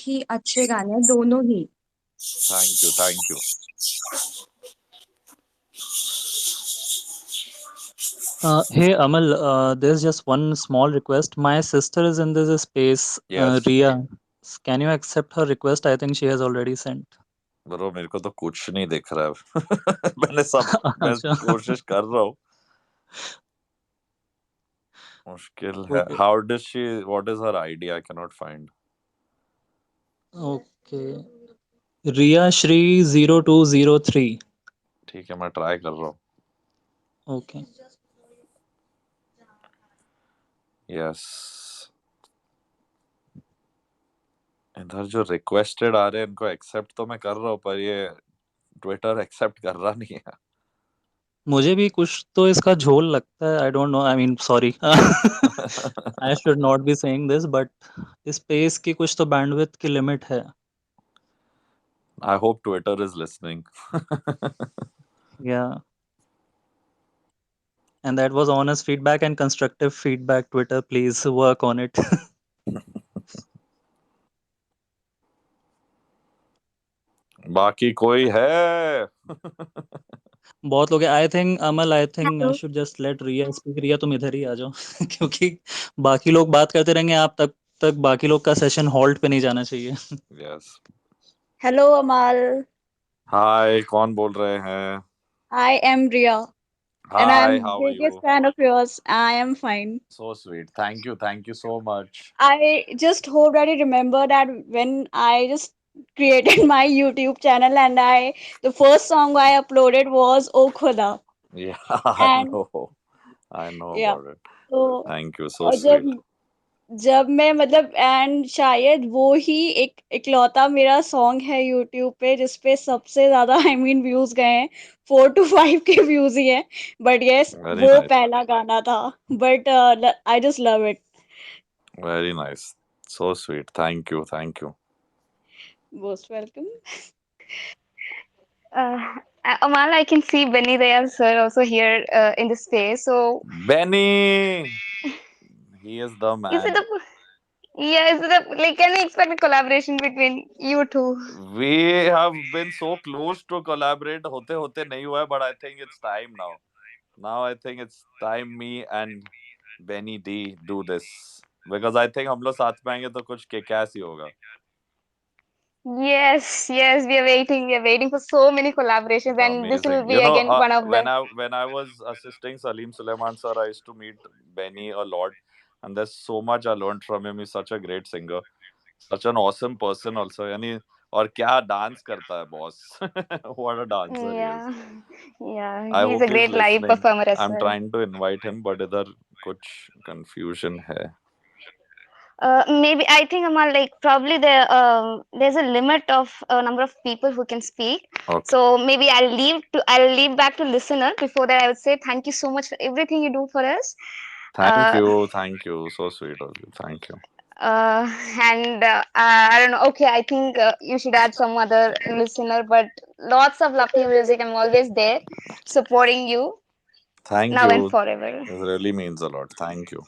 ही अच्छे गाने हैं दोनों ही। Thank you, thank you. Hey Amal, there's just one small request. My sister is in this space, Yes. Ria. Can you accept her request? I think she has already sent. Bro मेरे को तो कुछ नहीं दिख रहा है। मैं अच्छा, कोशिश कर रहा हूँ, मुश्किल है। okay, how does she, what is her ID? I can not find. okay. Ria Shri 0203. ठीक है, मैं ट्राई कर रहा हूँ। Okay. यस, इधर जो रिक्वेस्टेड आ रहे हैं इनको एक्सेप्ट तो मैं कर रहा हूँ, पर ये ट्विटर एक्सेप्ट कर रहा नहीं है। मुझे भी कुछ तो इसका झोल लगता है। I don't know, I mean sorry, I should not be saying this, but space की कुछ तो बैंडविड्थ की लिमिट है। I hope Twitter is listening. या and that was honest feedback and constructive feedback. Twitter, please work on it. बाकी कोई है? बहुत लोग I think Amal, I think I hello. Should just let Riya speak. Riya तुम इधर ही आ जाओ क्योंकि बाकी लोग बात करते रहेंगे, आप तब तक बाकी लोग का सेशन हॉल्ट पे नहीं जाना चाहिए। यस। हेलो अमाल। हाय, कौन बोल रहे हैं? I am Ria and I am hi, how are biggest you? fan of yours. I am fine. So sweet, thank you so much. I just hope that you remember that when I just created my YouTube channel and the first song I uploaded was O Khuda. या And I know yeah, about it. तो thank you, सो और sweet. जब जब मैं मतलब and शायद वो ही एक इकलौता मेरा सॉन्ग है यूट्यूब पे जिसपे सबसे ज्यादा व्यूज गए हैं। 4 to 5 के व्यूज ही हैं। बट यस, वेरी वो नाइस, पहला गाना था। But I just love it. Very nice, so sweet, thank you. Most welcome. Uh, Amal, I can see Benny Dayal sir also here in the space. So, Benny, he is the is it man. a yeah? Is it a like? Can we expect a collaboration between you two? We have been so close to collaborate होते होते नहीं हुआ है, but I think it's time now. Now I think it's time me and Benny D do this, because I think हम लोग साथ में आएंगे तो कुछ किक-एस ही होगा। Yes, yes. We are waiting. We are waiting for so many collaborations, and this will Amazing. be again one of the. When I was assisting Salim Suleiman sir, I used to meet Benny a lot, and there's so much I learned from him. He's such a great singer, such an awesome person also. यानी और क्या dance करता है boss. What a dancer he is. Yeah, yeah. I He's a hope he's great live listening. performer as I'm well. trying to invite him, but इधर कुछ confusion है। Maybe I think Amal, like probably there's a limit of number of people who can speak. Okay. So maybe I'll leave back to listener. Before that, I would say thank you so much for everything you do for us. Thank you. So sweet of you. Thank you. And I don't know. Okay, I think you should add some other listener, but lots of lovely music. I'm always there, supporting you Thank now and you. forever. It really means a lot. Thank you.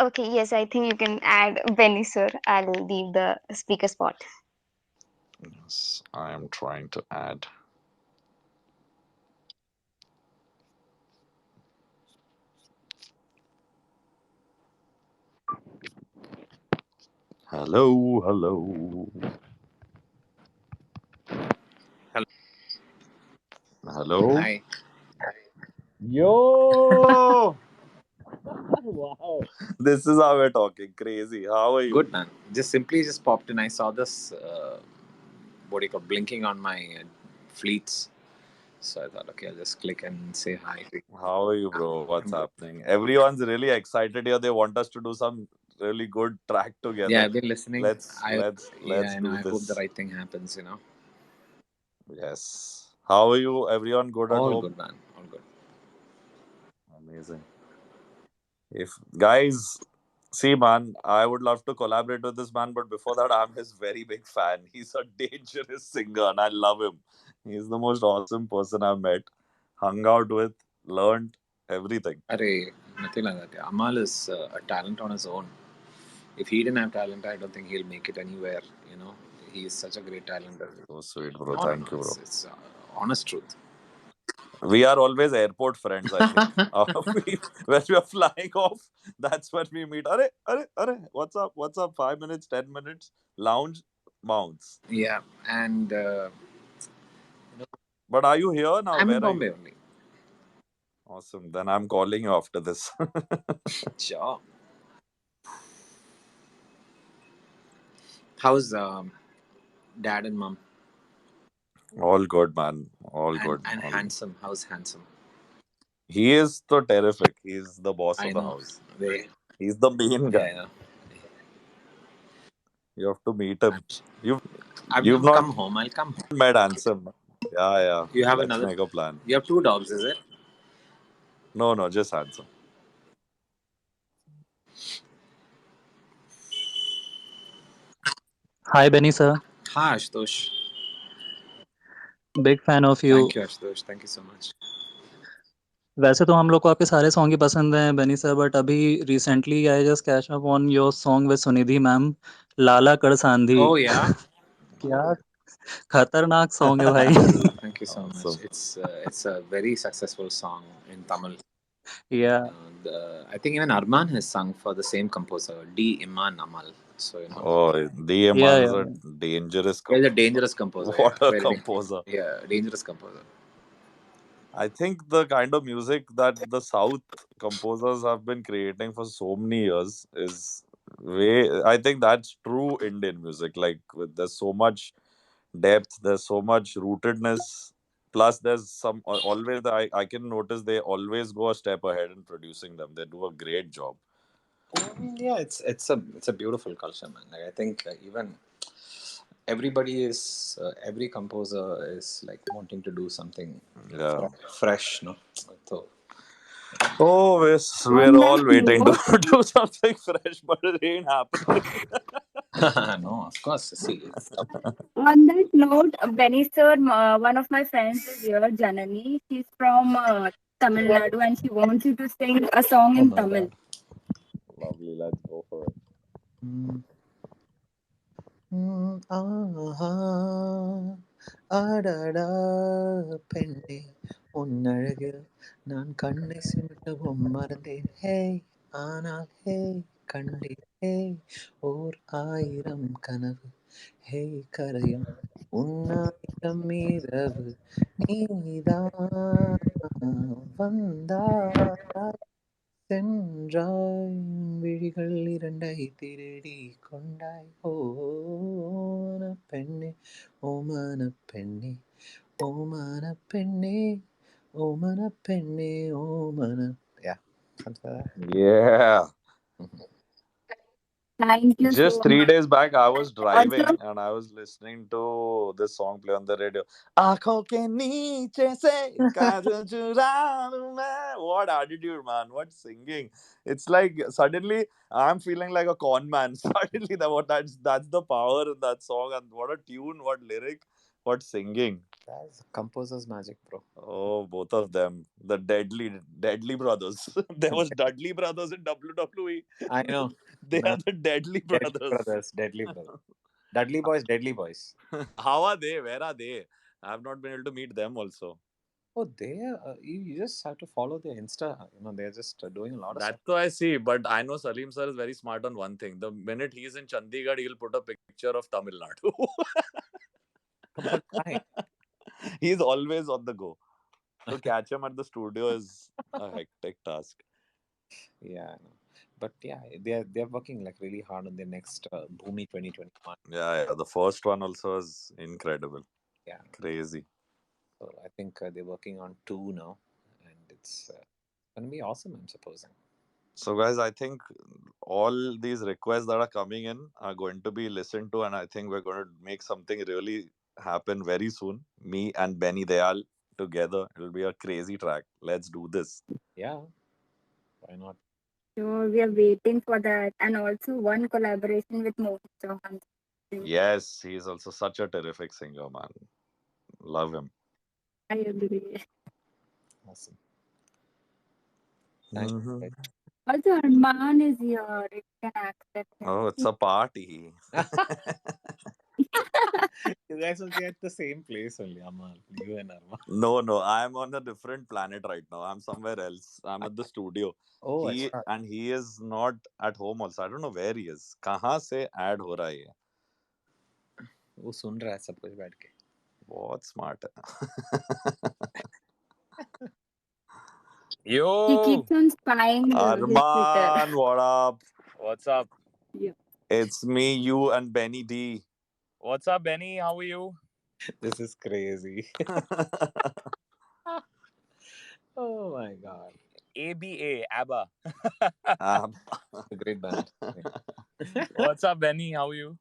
Okay, yes, I think you can add Benny sir. I'll leave the speaker spot. Yes, I am trying to add. Hello, hello. Hello. Hello. Hi. Yo! Wow. This is how we're talking. Crazy. How are you? Good, man. Just popped in. I saw this, what do you call, blinking on my fleets. So I thought, okay, I'll just click and say hi. How are you, bro? What's I'm good. happening? Everyone's really excited here. They want us to do some really good track together. Yeah, I've been listening. Let's I know. do I hope the this. right thing happens, Yes. How are you? Everyone good at All home? good, man. All good. Amazing. If guys, see, man, I would love to collaborate with this man, but before that, I'm his very big fan. He's a dangerous singer, and I love him. He's the most awesome person I've met, hung out with, learned everything. Array, nothing like that. Amal is a talent on his own. if he didn't have talent, I don't think he'll make it anywhere. You know, he is such a great talent. So sweet, bro. No, Thank you, bro. it's honest truth. We are always airport friends, I think. When we are flying off, that's when we meet. Are, what's up? What's up? 5 minutes, 10 minutes, lounge, bounce. Yeah, and But are you here now? I'm in Where are Bombay you? only. Awesome. Then I'm calling you after this. Sure. How's dad and mom? All good, man. All And, good. and All good. handsome. How's handsome? He is so terrific. He's the boss I of the know. house. They, He's the main yeah, guy. I know. You have to meet him. I've You've never not come home. I'll come home. met handsome. Yeah. You have Let's another. make a plan. You have 2 dogs, is it? No, just handsome. Hi, Benny sir. Hi, Ashutosh. Big fan of you. Thank you, Ashutosh. Thank you so much. वैसे तो हम लोग को आपके सारे song ही पसंद हैं बेनी सर, बट अभी recently I just catch up on your song with Sunidhi ma'am, लाला कड़सांधी। Oh, yeah. क्या खतरनाक सॉन्ग है भाई। Thank you so Awesome. much. It's a very successful song in Tamil. या I think even Arman has sung for the same composer, D. Iman Amal. So you know, Oh, the या Iman is a dangerous he's a dangerous composer. What Yeah, a very composer. yeah, dangerous composer. I think the kind of music that the South composers have been creating for so many years is I think that's true Indian music. Like, there's so much depth, there's so much rootedness. Plus, there's always, I can notice they always go a step ahead in producing them. They do a great job. Yeah, it's a beautiful culture, man. Like I think even everybody is every composer is like wanting to do something Yeah. fresh, no? So Oh, we're On all that waiting to note, do something fresh, but it ain't happening. no, of course. See, on that note, Benny sir, one of my friends is here, Janani. She's from Tamil Nadu, and she wants you to sing a song oh in my Tamil. God. Lovely, let's go for it. ஆஹா அடடா பெண்ணே உன்னழகில் நான் கண்ணை சிமிட்டவும் மறந்தேன் ஹே ஆனால் ஹே கண்டேன் ஹே ஓர் ஆயிரம் கனவு ஹே கரையும் உன்னாயிரம் இரவு நீதான் வந்தாய் சென்றாய் விழிகள் இரண்டை திருடி கொண்டாய் ஓ பெண்ணே ஓமான பெண்ணே ஓமான பெண்ணே ஓமன பெண்ணே ஓமன yeah something like Yeah. Thank you Just so 3 days much. back, I was Also, driving and I was listening to this song play on the radio. आँखों के नीचे से काजल चुरा लूं मैं. What attitude, man! What singing! It's like suddenly I'm feeling like a con man. Suddenly, that's the power in that song, and what a tune, what lyric, what singing. that's composer's magic, bro. Oh, both of them, the Deadly Brothers. There was Dudley Brothers in WWE. I know. They No, are the Deadly Brothers. Deadly brothers. Dudley boys, deadly boys. How are they? Where are they? I have not been able to meet them also. Oh, they you just have to follow their Insta. You know, they're just doing a lot of stuff. That's what I see. But I know Salim sir is very smart on one thing. The minute he's in Chandigarh, he'll put a picture of Tamil Nadu. But why? He's always on the go. To catch him at the studio is a hectic task. Yeah, I know. But yeah, they're working like really hard on their next Bhumi 2021. Yeah. The first one also is incredible. Yeah. Crazy. So I think they're working on 2 now, and it's gonna be awesome. I'm supposing. So, guys, I think all these requests that are coming in are going to be listened to, and I think we're going to make something really happen very soon. Me and Benny Dayal together. It'll be a crazy track. Let's do this. Yeah, why not? so we are waiting for that, and also one collaboration with Mohit Chauhan. Yes, he's also such a terrific singer, man. Love him. I agree. Awesome. Thank you. Mhm. Guys. Also, Arman is here. You can accept him. Oh, it's a party. You guys will be at the same place only, Amal. You and Arman. No, I'm on a different planet right now. I'm somewhere else. I'm at the studio. Oh, अच्छा. He is not at home also. I don't know where he is. कहाँ से add हो रहा है ये? वो सुन रहा है सब कुछ बैठ के. बहुत smart है. He Yo, keeps on spying his Twitter. Arman, what up? what's up? Yeah. It's me, you, and Benny D. What's up, Benny? How are you? This is crazy. Oh my god. ABA, ABBA. Um, A great band. What's up, Benny? How are you?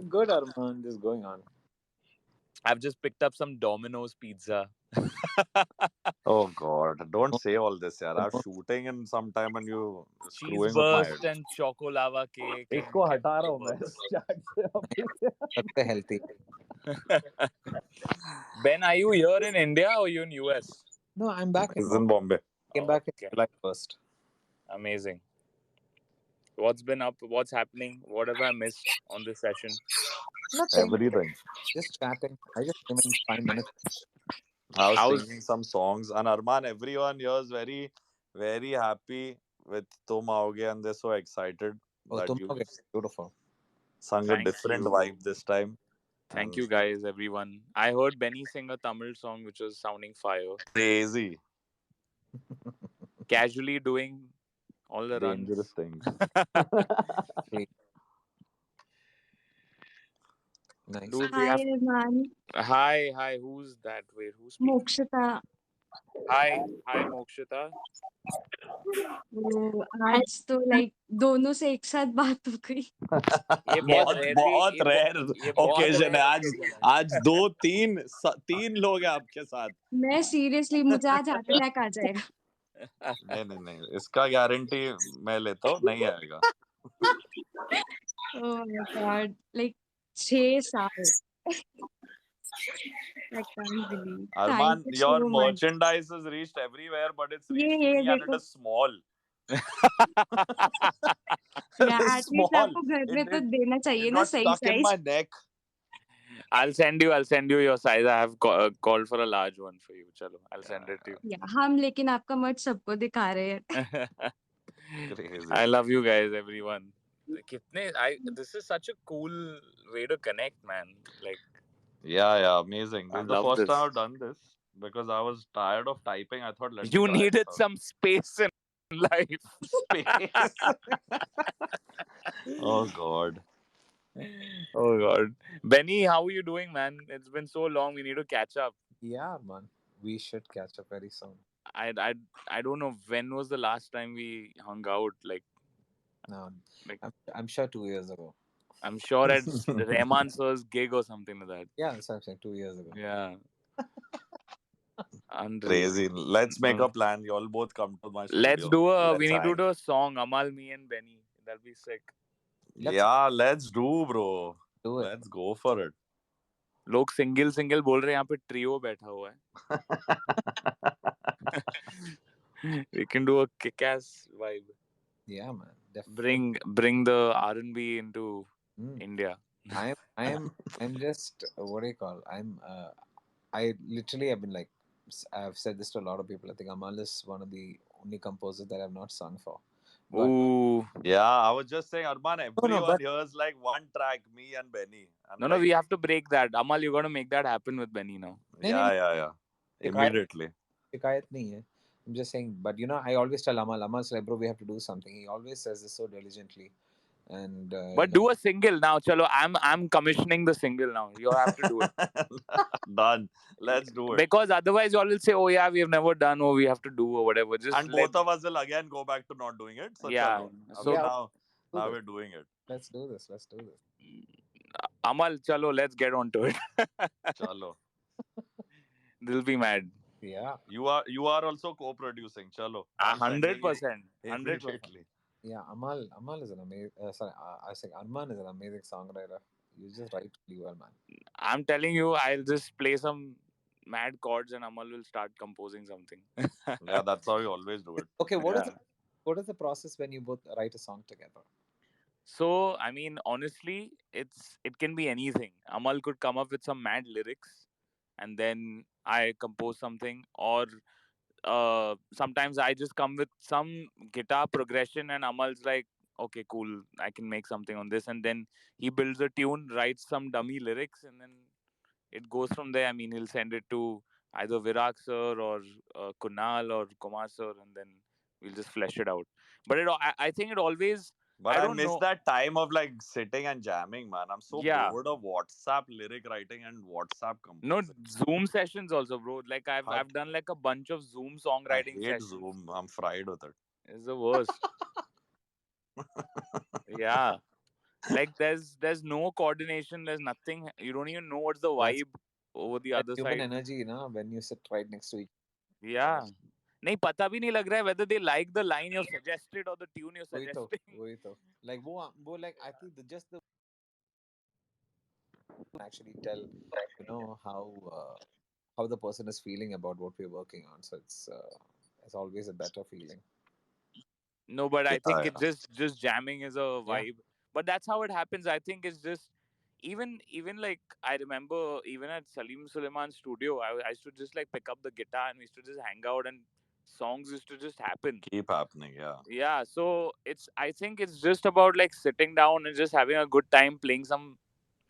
Good, Arman. Just going on. I've just picked up some Domino's pizza. oh God! Don't say all this, yaar. I'm shooting in some time and you screwing with my head. Cheese and choco lava cake. and इसको हटा रहा हूँ मैं burgers. इस chat से अभी. सबसे healthy. Ben, are you here in India or you in US? No, I'm back in He's in Bombay. Came back in Okay. July 1st. Amazing. What's been up? What's happening? What have I missed on this session? Nothing. Everything. Just chatting. I just came in 5 minutes. I was How's- singing some songs, and Arman, everyone here is very, very happy with Tum Aoge, and they're so excited Oh, that tomorrow you is beautiful. sung a Thank different you. vibe this time. Thank And you, guys, everyone. I heard Benny sing a Tamil song which was sounding fire. Crazy, Casually doing all the dangerous runs. things. Nice. Dude, we Hi, have... Arman. Hi. Who's that? Wait, who's speaking? Mokshita. Hi, Mokshita. वो आज तो like दोनों से एक साथ बात हो गई. ये बहुत rare बहुत ये रेयर ये बहुत ओकेजन है rare आज. occasion है. आज तीन लोग हैं आपके साथ. मैं सीरियसली मुझे आज हार्ट अटैक आ जाएगा. नहीं, इसका गारंटी मैं लेता हूँ, नहीं आएगा. Oh my God, like 6 साल. I can't believe. Arman, Thank you your so much. merchandise has reached everywhere, but it's reached ये me and it देखो. is small. Yeah, It is at least small. आपको घर में It तो देना चाहिए It ना got सही stuck in size. my neck. I'll send you your size. I have called for a large one for you. Chalo, I'll send it to you. Yeah, हम लेकिन आपका मर्च सबको दिखा रहे हैं. Crazy. I love you guys, everyone. This is such a cool way to connect, man. Like, Yeah, amazing. This I is the love first this. time I've done this because I was tired of typing. I thought, let me You try needed it out. some space in life. Space. Oh God. Oh God, Benny, how are you doing, man? It's been so long. We need to catch up. Yeah, man. We should catch up very soon. I don't know when was the last time we hung out. Like, No, Like- I'm sure 2 years ago. I'm sure at Rahman sir's gig or something like that. Yeah, that's what I'm saying. 2 years ago. Yeah. Unreal. Crazy. Let's make a plan. You all both come to my studio. Let's do a. We Let's need to hang. do a song. Amal, me, and Benny. That'll be sick. Yeah, let's do, bro. Do it. Let's go for it. लोग single बोल रहे हैं, यहाँ पे trio बैठा हुआ है. We can do a kick-ass vibe. Yeah, man. Definitely. Bring the R&B into Mm. India. I'm just what do you call? I literally have been like, I've said this to a lot of people. I think Amal is one of the only composers that I've not sung for. But Ooh. Yeah, I was just saying, Arman, everyone but- here is like one track, me and Benny. I'm No, like, we have to break that. Amal, you got to make that happen with Benny now. Yeah. Immediately. shikayat nahi hai. I'm just saying, but I always tell Amal's like, bro, we have to do something. He always says this so diligently. And But do a single now. Chalo, I'm commissioning the single now. You have to do it. Done. Let's do it. Because otherwise you all will say, oh yeah, we have never done, or we have to do, or whatever. Just And both of us will again go back to not doing it. So Yeah. chalo. So Now do now this. we're doing it. Let's do this. Amal, chalo, let's get on to it. Chalo. They'll be mad. Yeah. You are also co-producing. Chalo. I'm sending you 100%. 100%. immediately. Yeah, Amal is an amazing. I say Arman is an amazing songwriter. You just write really well, man. I'm telling you, I'll just play some mad chords and Amal will start composing something. Yeah, that's how you always do it. Okay, what is Yeah. What is the process when you both write a song together? So, I mean, honestly, it can be anything. Amal could come up with some mad lyrics, and then I compose something, or sometimes I just come with some guitar progression, and Amal's like, okay, cool, I can make something on this, and then he builds a tune, writes some dummy lyrics, and then it goes from there. I mean, he'll send it to either Virak sir or Kunal or Kumar sir, and then we'll just flesh it out. But I think it always, But I I don't miss know. that time of like sitting and jamming, man. I'm so Yeah, bored of WhatsApp lyric writing and WhatsApp no, composing. Zoom sessions also, bro. Like How I've done like a bunch of Zoom I songwriting hate sessions. Zoom. I'm fried with it. It's the worst. Yeah, like there's no coordination. There's nothing. You don't even know what's the That's vibe over the that other human side. energy, you know, when you sit right next to each other. Yeah. नहीं पता भी नहीं लग रहा है whether they like the line you've suggested or the tune you're वही तो suggesting. वही तो like वो like I think just the actually tell how the person is feeling about what we're working on. So it's always a better feeling. No, but I Yeah, think it yeah. just jamming is a Yeah. vibe. But that's how it happens. I think it's just even like I remember even at Salim Suleiman's studio, I used to just like pick up the guitar and we used to just hang out and songs used to just happen. Keep happening. Yeah. Yeah, so I think it's just about like sitting down and just having a good time playing some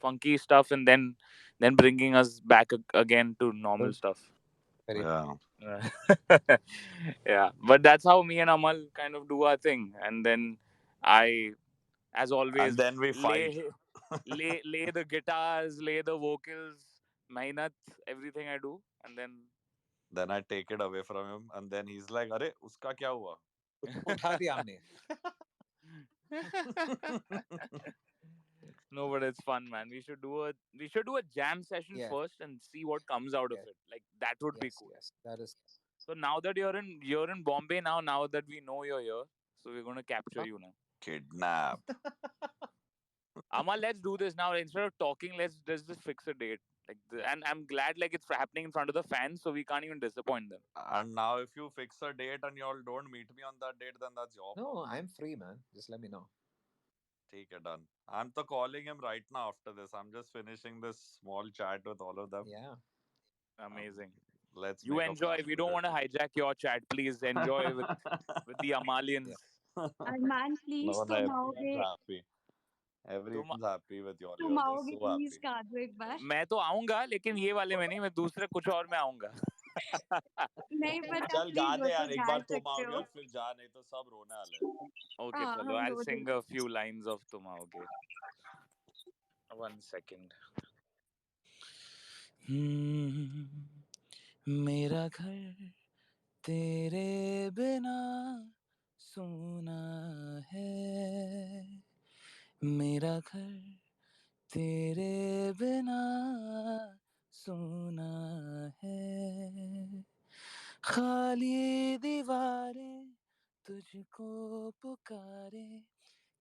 funky stuff and then bringing us back again to normal Good. stuff. Very Yeah. Yeah, but that's how me and Amal kind of do our thing, and then I, as And always, then we fight. lay the guitars, lay the vocals, mehnat, everything I do, and then Then I take it away from him, and then he's like, "अरे उसका क्या हुआ?" उसको उठा दिया हमने. no, but it's fun, man. We should do a jam session Yes. first and see what comes out of Yes. it. Like that would be Yes. cool. Yes. That is. So now that you're in Bombay now that we know you're here, so we're gonna capture you now. Kidnap. Amma, let's do this now. Instead of talking, let's just fix a date. And I'm glad like it's happening in front of the fans, so we can't even disappoint them. And now, if you fix a date and y'all don't meet me on that date, then that's your No, problem. I'm free, man. Just let me know. Take it done. I'm to calling him right now after this. I'm just finishing this small chat with all of them. Yeah. Amazing. Let's You make a enjoy. plan. We don't want to hijack your chat. Please enjoy with the Amalians. Arman, please No, no, तुम everyone's आओगे happy. Everyone's happy with y'all. तुम They're आओगे so please happy. कहा दो एक बार मैं तो आऊंगा लेकिन ये वाले में नहीं मैं दूसरे कुछ और में आऊंगा नहीं पता चल गा प्लीज वो दे तो यार, एक गा बार तुम सकते आओगे हो और फिर जा, नहीं तो सब रोने वाले हैं. Okay, हाँ chalo. हम I'll रो sing देंगे a few lines of तुम आओगे. 1 second. मेरा घर तेरे बिना सोना है मेरा घर तेरे बिना सोना है खाली दीवारें तुझको पुकारे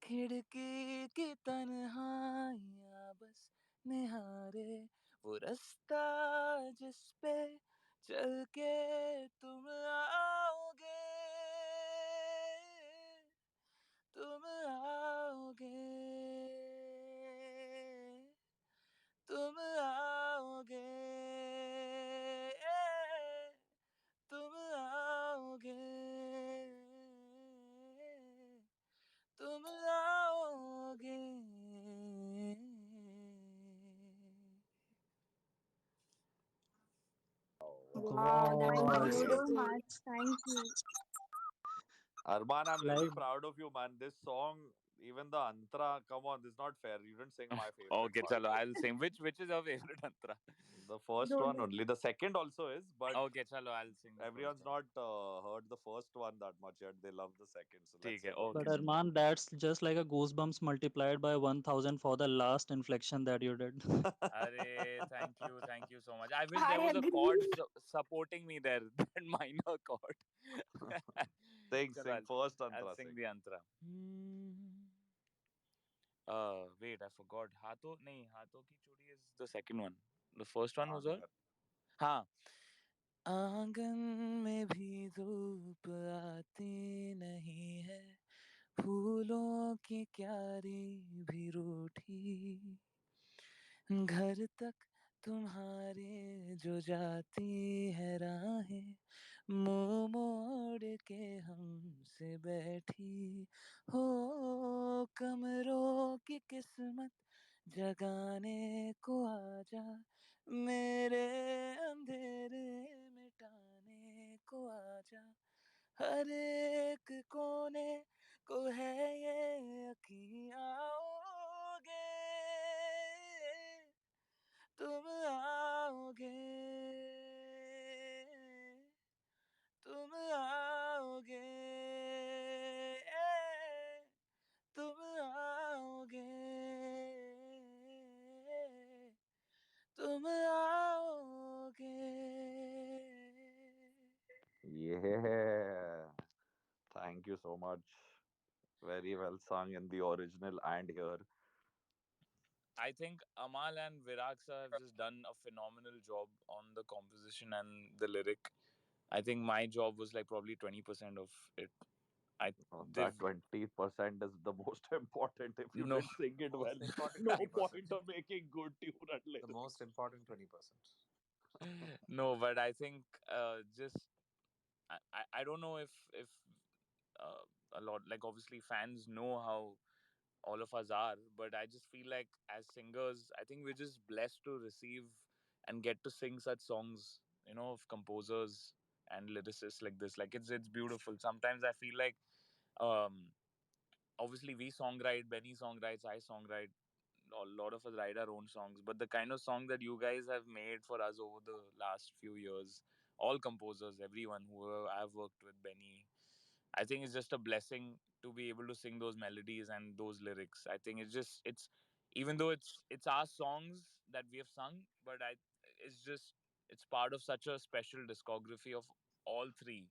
खिड़की की तन्हाइयाँ बस निहारे वो रास्ता जिस पे चल के तुम आओगे तुम आओगे तुम आओगे तुम आओगे तुम आओगे Wow, that thank was you God. so beautiful. much thank you Arman, I'm really Like, proud of you, man. This song, even the antra, come on, this is not fair. You didn't sing my favorite Okay, one. chalo, I'll sing. Which is your favorite antra? The first one दोनों only. The second also is, but Okay, chalo, I'll sing the everyone's first one. not heard the first one that much yet. They love the second, so let's ठीक hear है, what but you okay. sing. Arman, that's just like a goosebumps multiplied by 1000 for the last inflection that you did. Arey, thank you so much. I wish I there was a chord agree. supporting me there, that minor chord. Sing, Chalo, sing first I'll antra, sing sing. the antra. Wait, I forgot. हाथों की चूड़ी is the second one. The first one was what? Angar. हाँ. आंगन में भी धूप आती नहीं है, फूलों की क्यारी भी रूठी, घर तक तुम्हारे जो जाती है राहें, मुंह मोड़ के हमसे बैठी, हो कमरों की किस्मत जगाने को आजा, मेरे अंधेरे मिटाने को आजा, हर एक कोने को है ये यकीन आओगे, तुम आओगे, तुम आओगे, तुम आओगे, तुम आओगे. Yeah. Thank you so much. Very well sung in the original and here. I think Amal and Virag sir have just done a phenomenal job on the composition and the lyric. I think my job was like probably 20% of it. I That they've 20% is the most important. If you no didn't sing it well, Most important no 20%. point of making good tune and The lyrics. most important 20%. no, but I think just I don't know if uh, a lot, like obviously fans know how all of us are, but I just feel like as singers, I think we're just blessed to receive and get to sing such songs, of composers and lyricists like this. Like it's beautiful. Sometimes I feel like um obviously we songwrite, Benny songwrites, I songwrite, a lot of us write our own songs, but the kind of song that you guys have made for us over the last few years, all composers, everyone who I've worked with, Benny, I think it's just a blessing to be able to sing those melodies and those lyrics. I think it's even though it's our songs that we have sung, but it's just it's part of such a special discography of all three,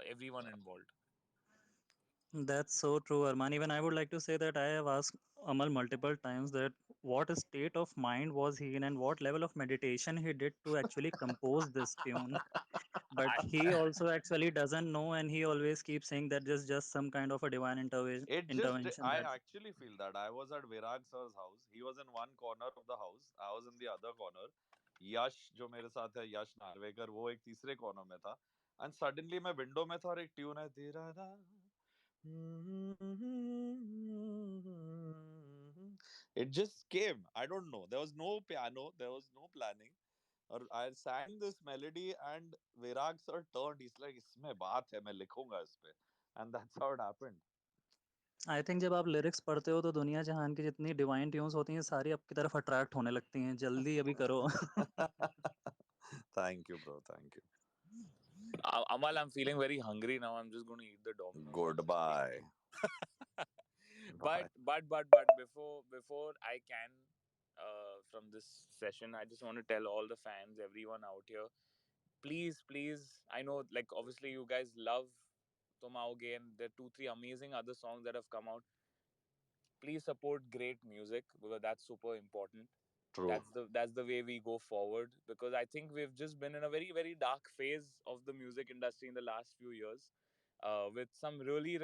everyone involved. That's so true, Arman. Even I would like to say that I have asked Amal multiple times that what state of mind was he in and what level of meditation he did to actually compose this tune. But I he also actually doesn't know, and he always keeps saying that just some kind of a divine It just, intervention. I That actually feel that I was at Virag sir's house. He was in one corner of the house. I was in the other corner. यश जो मेरे साथ है यश नार्वेकर वो एक तीसरे corner में था and suddenly मैं विंडो में था और एक ट्यून है धीरा धा it just came. I don't know. There was no piano. There was no planning. और I sang this melody and Virag sir turned. He's like, इसमें बात है मैं लिखूंगा इस पे. And that's how it happened. I think जब आप लिरिक्स पढ़ते हो तो दुनिया जहान की जितनी डिवाइन ट्यून्स होती हैं सारी आपकी तरफ अट्रैक्ट होने लगती हैं, जल्दी अभी करो. Thank you, bro. Thank you. Amal, I'm feeling very hungry now. I'm just going to eat the Domino's as we speak. Goodbye. but Bye. but before I can from this session, I just want to tell all the fans, everyone out here, please, I know like obviously you guys love Tomao and there are 2 3 amazing other songs that have come out. Please support great music because that's super important. True. That's the way we go forward, because I think we've just been in a very very dark phase of the music industry in the last few years, with some really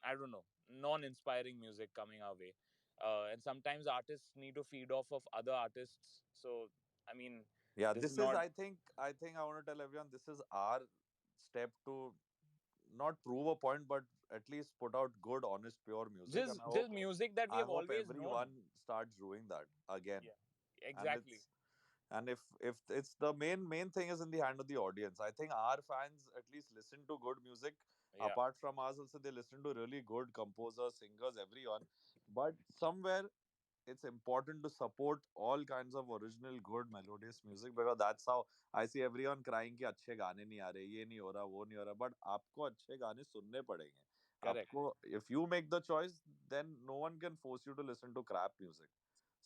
I don't know, non-inspiring music coming our way. And sometimes artists need to feed off of other artists. So, I mean, Yeah, this is this is not I think I want to tell everyone this is our step to not prove a point but at least put out good honest pure music and just music that we I have hope always known. everyone starts doing that again. Yeah, And exactly. it's and if it's the main thing is in the hand of the audience. I think our fans at least listen to good music. Yeah, Apart from us also they listen to really good composers, singers, everyone. But somewhere it's important to support all kinds of original good melodious music because that's how I see everyone crying कि अच्छे गाने नहीं आ रहे, ये नहीं हो रहा, वो नहीं हो रहा, but आपको अच्छे गाने सुनने पड़ेंगे. correct. आपको, if you make the choice, then no one can force you to listen to crap music.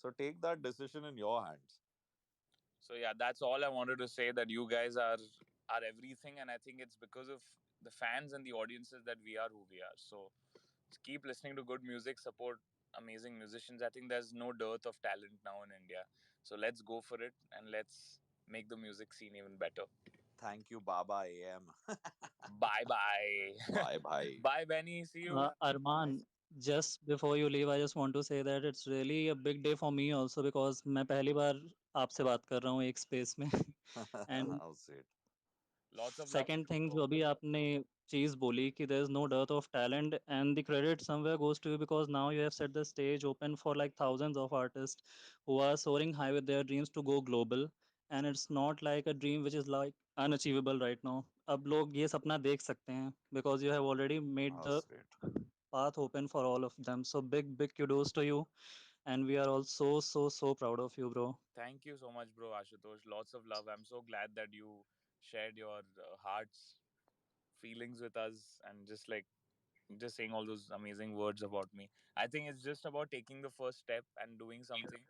So take that decision in your hands. So yeah, that's all I wanted to say. That you guys are everything, and I think it's because of the fans and the audiences that we are who we are. So keep listening to good music, support amazing musicians. I think there's no dearth of talent now in India. So let's go for it and let's make the music scene even better. Thank you, Baba AM. Bye bye. Bye bye. Bye, Benny. See you. Arman, just before you leave, I just want to say that it's really a big day for me also because मैं पहली बार आपसे बात कर रहा हूँ एक space में and How sweet. Lots of love. second thing जो अभी आपने चीज़ बोली कि there is no dearth of talent and the credit somewhere goes to you because now you have set the stage open for like thousands of artists who are soaring high with their dreams to go global and it's not like a dream which is like unachievable right now. अब लोग ये सपना देख सकते हैं because you have already made How the sweet. path open for all of them. So big kudos to you and we are all so proud of you, bro. Thank you so much, bro, Ashutosh. Lots of love. I'm so glad that you shared your heart's feelings with us and just saying all those amazing words about me. I think it's just about taking the first step and doing something.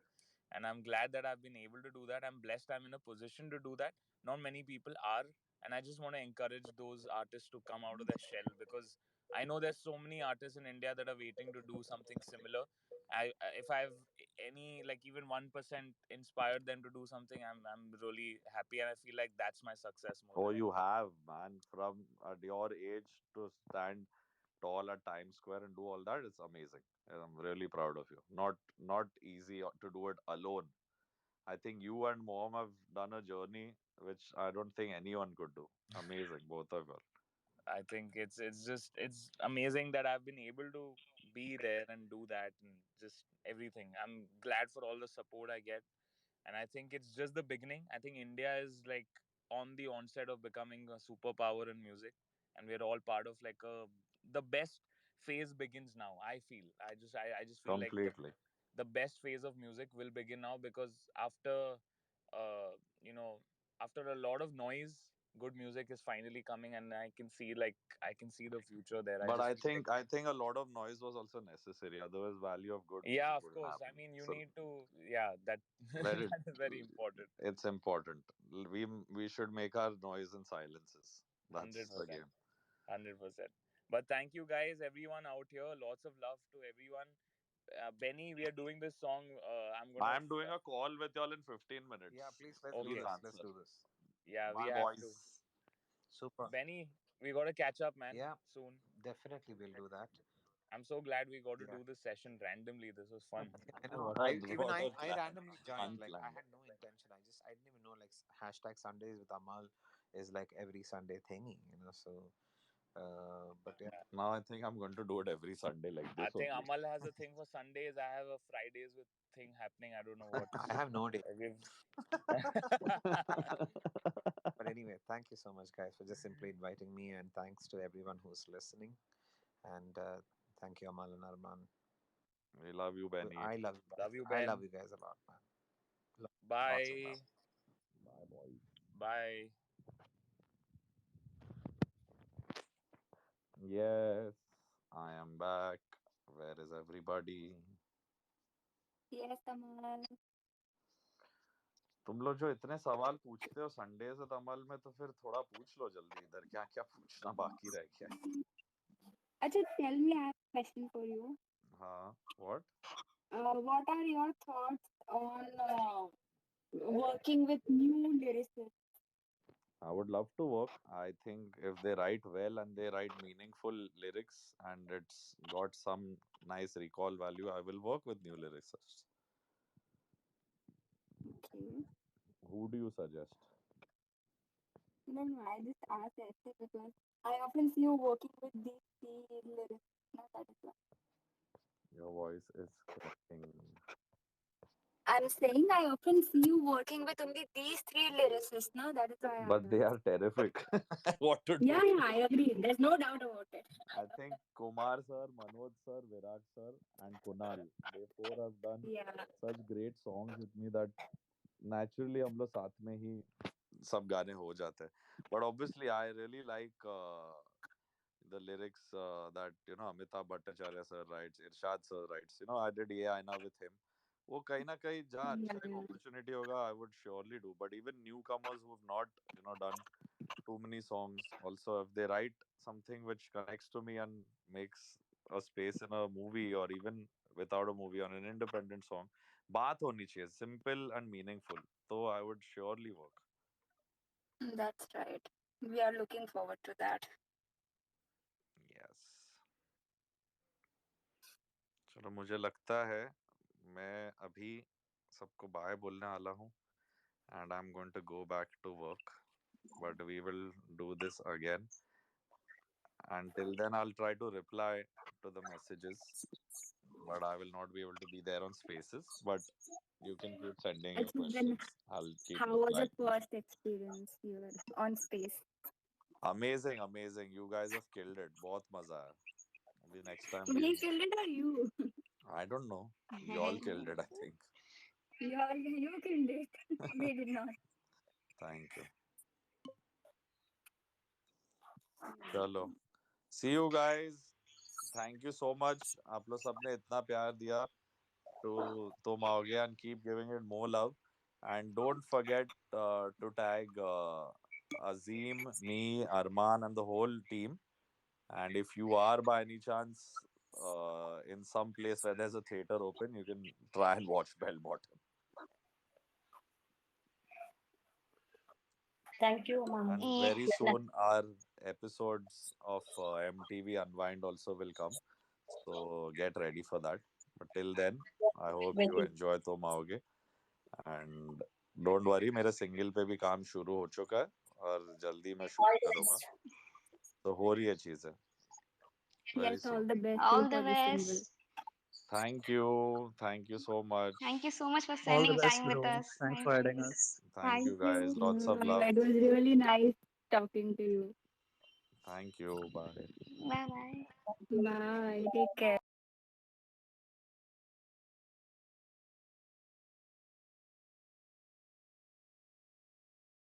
And I'm glad that I've been able to do that. I'm blessed I'm in a position to do that. Not many people are. And I just want to encourage those artists to come out of their shell because I know there's so many artists in India that are waiting to do something similar. If I've any like even 1% inspired them to do something, I'm really happy and I feel like that's my success more Oh, than you anything. have, man. From at your age to stand tall at Times Square and do all that, it's amazing. And I'm really proud of you. Not easy to do it alone. I think you and mom have done a journey which I don't think anyone could do. Amazing, both of you. I think it's amazing that I've been able to be there and do that and just everything. I'm glad for all the support I get, and I think it's just the beginning. I think India is like on the onset of becoming a superpower in music, and we're all part of like a the best phase begins now. I just feel like Completely. the best phase of music will begin now because after uh you know after a lot of noise good music is finally coming and I can see the future there. I But just I feel like think I think a lot of noise was also necessary. Otherwise, value of good yeah, music of wouldn't course. I happen. mean you So need to yeah that let it. that is very important. It's important. We should make our noise in silences. That's the 100%. game. 100%. But thank you guys everyone out here, lots of love to everyone. Benny, we are doing this song. I'm gonna I'm doing a call with y'all in 15 Yeah, minutes. please let's do Please okay, this. Let's answer. do this. yeah, we My have to. boys. Super. Benny, we gotta catch up, man, Yeah, soon. definitely we'll do that. I'm so glad we got to Yeah. do this session randomly. This was fun. I know. What a I even what a I plan. randomly joined. Like I Unplanned. had no intention. I didn't even know like hashtag Sundays with Amal is like every Sunday thingy. So, but yeah, Now I think I'm going to do it every Sunday like I this think only. Amal has a thing for Sundays. I have a Fridays with thing happening. I don't know I what's. have no idea. We've But anyway, thank you so much, guys, for just simply inviting me, and thanks to everyone who's listening. And thank you, Amal and Arman. We love you, Benny. I love you guys. Love you, I love Ben. you guys a lot, man. Lots of love. Bye. Bye, boys. Bye. Yes, I am back. Where is everybody? Yes, Amal. तुम लोग जो इतने सवाल पूछते हो Sunday से तमल में तो फिर थोड़ा पूछ लो जल्दी इधर क्या क्या पूछना बाकी रह गया है। Acha, tell me, I have a question for you. हाँ, what? What are your thoughts on working with new lyricists? I would love to work. I think if they write well and they write meaningful lyrics and it's got some nice recall value, I will work with new lyricists. Okay. Who do you suggest? No, no, I just asked Esther because I often see you working with these three lyrics. No, that is why. Your voice is cracking. I'm saying I often see you working with only these three lyricists. No, that is why I But they asked. are terrific. What to Yeah, do? yeah, I agree. There's no doubt about it. I think Kumar sir, Manoj sir, Viraj sir, and Kunal, they four have done Yeah. such great songs with me that naturally हम लोग साथ में ही सब गाने हो जाते हैं. But obviously, I really like the lyrics that Amitabh Bhattacharya sir writes, Irshad sir writes. I did Ye Aina with him. वो कहीं ना कहीं जहाँ अच्छा एक Yeah. opportunity होगा, I would surely do. But even newcomers who've not, done too many songs, also if they write something which connects to me and makes a space in a movie or even without a movie on an independent song, बात होनी चाहिए, simple and meaningful. So I would surely work. That's right. We are looking forward to that. Yes. चलो मुझे लगता है मैं अभी सबको बाय बोलने वाला हूँ and I'm going to go back to work, but we will do this again. Until then, I'll try to reply to the messages, but I will not be able to be there on spaces. But you can keep sending your Actually, then questions. I'll keep how was the replying. first experience you were on space? Amazing, amazing. You guys have killed it. बहुत मजा आया. Maybe next time We killed it or you? I don't know. You all killed it, I think. You killed it. We did not. Thank you. चलो. See you guys. Thank you so much. आप लोग सबने इतना प्यार दिया. To Maoge and keep giving it more love. And don't forget to tag Azim, me, Arman, and the whole team. And if you are by any chance in some place where there's a theater open, you can try and watch Bell Bottom. Thank you, Mom. And Yeah. very soon, our episodes of MTV Unwind also will come. So get ready for that. But till then, I hope you Waiting. enjoy To Maoge. And don't worry मेरे single पे भी काम शुरू हो चुका है और जल्दी मैं शूट All the करूंगा best. तो हो रही है चीजें very Yes, all soon the best All too the for the single. best. Thank you so much Thank you so much for All the spending best, time with bro. us. Thanks for Thank adding you. us. Thank you guys lots of love It was really nice talking to you. Thank you bye Bye bye. Bye. Take care.